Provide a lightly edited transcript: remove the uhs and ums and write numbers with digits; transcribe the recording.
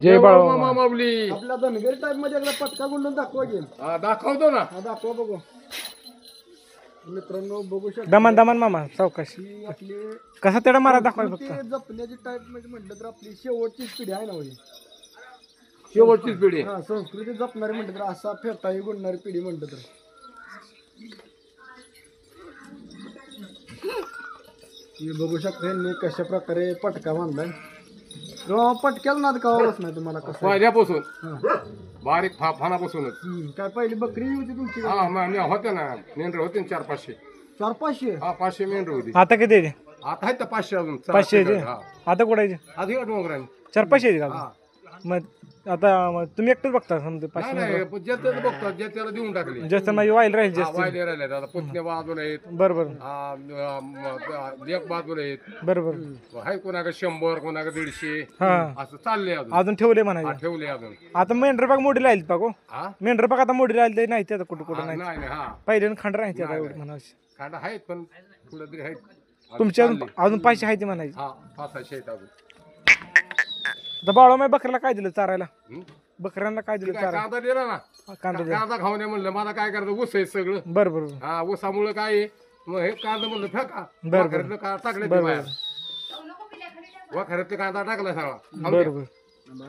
जय बाळा मामा माऊली. आपला धनगरी टाइप मध्ये एकदा पटका गुंडून दाखवा घेईल. दाखवतो ना. हा दाखवा बघू मित्रांनो, बघू शकता दमान दमान मामा सावकाश ही आपली कसा तेवढा मारा दाखवाय फक्त संस्कृती जपण्याची टाइप मध्ये म्हटलं तर आपली शेवटची पिढी आहे ना होई. शेवटचीच पिढी. हा संस्कृती जपणारी म्हटलं तर असा फेटाही गुंडणारी पिढी म्हटलं तर ही बघू शकता यांनी कशा प्रकारे पटका बांधलाय. पटक्याला नाद कावाच नाही तुम्हाला कसं पहिल्यापासून हा. बारीक फानापासूनच. काय पहिली बकरी होती तुमची का? हा मग होते ना मेंढर होते 400-500. 400-500 हा 500 मेंढर होती. आता किती आहे ते? आता आहेत 500 अजून. 500 आहे ते? हा आता कुठे आहे ते? आधी डोंगराने. 400-500 आहे का हा मग आता मग तुम्ही एकटंच बघता समजा नाही 500 नाही पण ज्याचं बघतात ज्याच्याला देऊन टाकले. जास्त माझी वाईल राहील हा जास्त वायदे राहिले आता पुतणे बाजूला आहेत. बरोबर एक बाजूला आहेत. बरोबर आहे कोणाकडे 100 कोणाकडे 150 हा असं चाललंय अजून. अजून ठेवले हा, म्हणायचे ठेवले अजून. आता मेंढरबाग मोडी राहील पाको हा मेंढरबाग आता मोडी राहील ते नाही ते आता कुठं कुठं नाही नाही नाही. हा पहिले खंड राहायचे आता नाही, एवढं नाही. म्हणायचं खांडा आहेत पण पुढे तरी आहेत. अजून तुमच्या अजून चाललंय. अजून 500 आहे ते म्हणायचे हा 500 आहेत अजून. आता बाळा मी बकऱ्याला काय दिलं चारायला हं? बकऱ्यांना काय दिलं काय चारा कांदा दिला ना. कांदा दिला कांदा खाऊ नये म्हणलं मला काय करायचं ऊस आहे सगळं. बरं बरं हा ऊसामुळे काय आहे, मग हे कांदा म्हणलं फेका. बरं. वाखरातलं टाकले बरं बाहेर. वाखरातले कांदा टाकला सगळा. खाऊन बरं घ्या. बरं